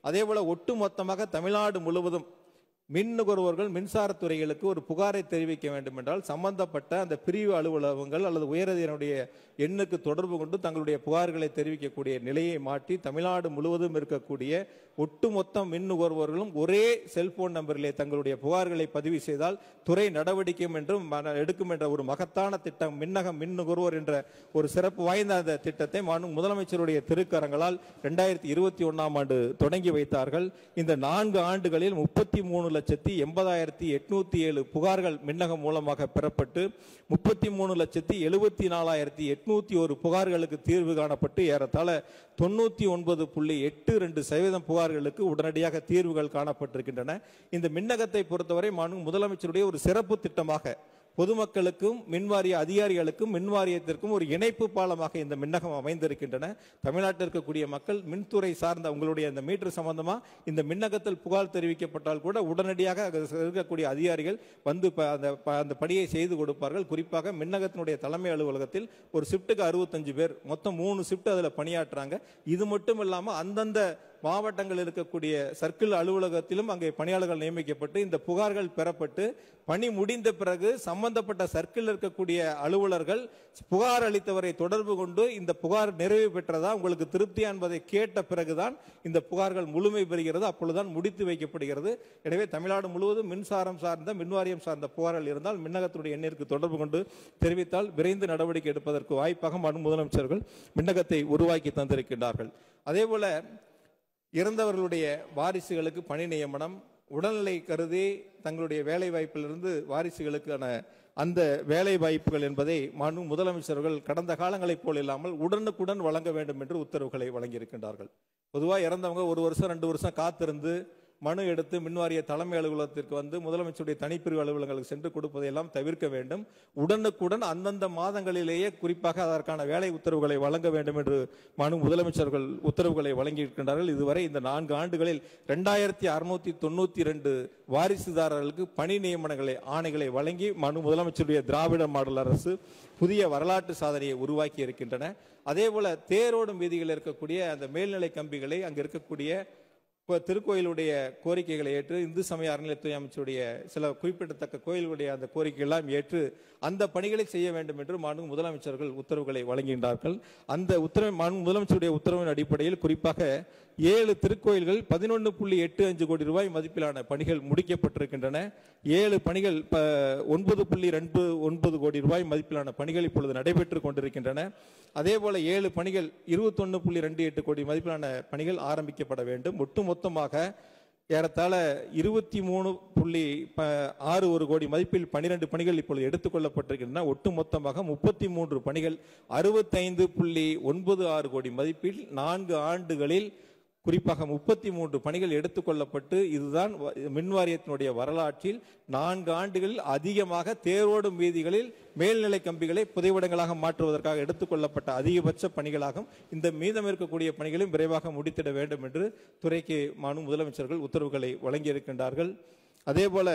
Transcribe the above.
அதேபோல ஒட்டுமொத்தமாக தமிழ்நாடு முழுவதும் மின் நுகர்வோர்கள் மின்சாரத்துறைகளுக்கு ஒரு புகாரை தெரிவிக்க வேண்டும் என்றால் சம்பந்தப்பட்ட அந்த பிரிவு அலுவலகங்கள் அல்லது உயரதினுடைய எண்ணுக்கு தொடர்பு கொண்டு தங்களுடைய புகார்களை தெரிவிக்கக்கூடிய நிலையை மாற்றி தமிழ்நாடு முழுவதும் இருக்கக்கூடிய ஒட்டுமொத்த மின் நுகர்வோர்களும் ஒரே செல்போன் நம்பரிலே தங்களுடைய புகார்களை பதிவு செய்தால் துறை நடவடிக்கை என்றும் எடுக்கும் என்ற ஒரு மகத்தான திட்டம் மின்னகம் மின் நுகர்வோர் என்ற ஒரு சிறப்பு வாய்ந்த அந்த திட்டத்தை முதலமைச்சருடைய திருக்கரங்களால் 2021ஆம் ஆண்டு தொடங்கி வைத்தார்கள். இந்த 4 ஆண்டுகளில் 33,80,807 புகார்கள் மின்னகம் மூலமாக பெறப்பட்டு 33,74,801 புகார்களுக்கு தீர்வு காணப்பட்டு ஏறத்தாழ 99.82% புகார்களுக்கு உடனடியாக தீர்வுகள் காணப்பட்டிருக்கின்றன. இந்த மின்னகத்தை பொறுத்தவரை முதலமைச்சருடைய ஒரு சிறப்பு திட்டமாக பொதுமக்களுக்கும் மின்வாரிய அதிகாரிகளுக்கும் மின்வாரியத்திற்கும் ஒரு இணைப்பு பாலமாக இந்த மின்னகம் அமைந்திருக்கின்றன. தமிழ்நாட்டில் இருக்கக்கூடிய மக்கள் மின்துறை சார்ந்த உங்களுடைய இந்த மீட்டர் சம்பந்தமா இந்த மின்னகத்தில் புகார் தெரிவிக்கப்பட்டால் கூட உடனடியாக இருக்கக்கூடிய அதிகாரிகள் வந்து அந்த பணியை செய்து கொடுப்பார்கள். குறிப்பாக மின்னகத்தினுடைய தலைமை அலுவலகத்தில் ஒரு ஷிப்டுக்கு 65 பேர், மொத்தம் 3 ஷிப்ட் அதில் பணியாற்றுறாங்க. இது மட்டும் இல்லாமல் அந்தந்த மாவட்டங்கள் இருக்கக்கூடிய சர்க்கிள் அலுவலகத்திலும் அங்கே பணியாளர்கள் நியமிக்கப்பட்டு இந்த புகார்கள் பெறப்பட்டு பணி முடிந்த பிறகு சம்பந்தப்பட்ட சர்க்கிள் இருக்கக்கூடிய அலுவலர்கள் புகார் அளித்தவரை தொடர்பு கொண்டு இந்த புகார் நிறைவு பெற்றதா உங்களுக்கு திருப்தியா என்பதை கேட்ட பிறகுதான் இந்த புகார்கள் முழுமை பெறுகிறது, அப்பொழுதுதான் முடித்து வைக்கப்படுகிறது. எனவே தமிழ்நாடு முழுவதும் மின்சாரம் சார்ந்த மின்வாரியம் சார்ந்த புகார்கள் இருந்தால் மின்னகத்துடைய எண்ணிற்கு தொடர்பு கொண்டு தெரிவித்தால் விரைந்து நடவடிக்கை எடுப்பதற்கு வாய்ப்பாக முதலமைச்சர்கள் மின்னகத்தை உருவாக்கி தந்திருக்கின்றார்கள். அதே போல இறந்தவர்களுடைய வாரிசுகளுக்கு பணி நியமனம், உடல்நிலை கருதி தங்களுடைய வேலை வாய்ப்பிலிருந்து வாரிசுகளுக்கான அந்த வேலை வாய்ப்புகள் என்பதை முதலமைச்சர்கள் கடந்த காலங்களைப் போல் இல்லாமல் உடனுக்குடன் வழங்க வேண்டும் என்று உத்தரவுகளை வழங்கியிருக்கின்றார்கள். பொதுவாக இறந்தவங்க 1 வருஷம் 2 வருஷம் காத்திருந்து மனு எடுத்து மின்வாரிய தலைமை அலுவலகத்திற்கு வந்து முதலமைச்சருடைய தனிப்பிரிவு அலுவலகங்களுக்கு சென்று கொடுப்பதையெல்லாம் தவிர்க்க வேண்டும். உடனுக்குடன் அந்தந்த மாதங்களிலேயே குறிப்பாக அதற்கான வேலை உத்தரவுகளை வழங்க வேண்டும் என்று முதலமைச்சர்கள் உத்தரவுகளை வழங்கியிருக்கின்றார்கள். இதுவரை இந்த 4 ஆண்டுகளில் 2692 வாரிசுதாரர்களுக்கு பணி நியமனங்களை ஆணைகளை வழங்கி முதலமைச்சருடைய திராவிட மாடல் அரசு புதிய வரலாற்று சாதனையை உருவாக்கி இருக்கின்றன. அதே போல தேரோடும் வீதிகளில் இருக்கக்கூடிய அந்த மேல்நிலை கம்பிகளை அங்கு இருக்கக்கூடிய திருக்கோயிலுடைய கோரிக்கைகளை ஏற்று இந்து சமய அறநிலையத்துறை அமைச்சருடைய சில குறிப்பிடத்தக்க கோயில்களுடைய அந்த கோரிக்கையெல்லாம் ஏற்று அந்த பணிகளை செய்ய வேண்டும் என்று முதலமைச்சர்கள் உத்தரவுகளை வழங்குகின்றார்கள். அந்த முதலமைச்சருடைய உத்தரவின் அடிப்படையில் குறிப்பாக 7 திருக்கோயில்கள் 11.85 கோடி ரூபாய் மதிப்பிலான பணிகள் முடிக்கப்பட்டிருக்கின்றன. 7 பணிகள் 9.29 கோடி ரூபாய் மதிப்பிலான பணிகள் இப்பொழுது நடைபெற்றுக் கொண்டிருக்கின்றன. அதே போல 7 பணிகள் 21.28 கோடி மதிப்பிலான பணிகள் ஆரம்பிக்கப்பட வேண்டும். ஒட்டுமொத்தமாக ஏறத்தாழ 23.61 கோடி மதிப்பில் 12 பணிகள் இப்பொழுது எடுத்துக்கொள்ளப்பட்டிருக்கின்றன. ஒட்டுமொத்தமாக 33 பணிகள் 65.96 கோடி மதிப்பில் 4 ஆண்டுகளில் குறிப்பாக 33 பணிகள் எடுத்துக்கொள்ளப்பட்டு இதுதான் மின்வாரியத்தினுடைய வரலாற்றில் 4 ஆண்டுகளில் அதிகமாக தேரோடும் வீதிகளில் மேல்நிலை கம்பிகளை புதைவடங்களாக மாற்றுவதற்காக எடுத்துக்கொள்ளப்பட்ட அதிகபட்ச பணிகளாகும். இந்த மீதம் இருக்கக்கூடிய பணிகளையும் விரைவாக முடித்திட வேண்டும் என்று துறைக்கு முதலமைச்சர்கள் உத்தரவுகளை வழங்கியிருக்கின்றார்கள். அதே போல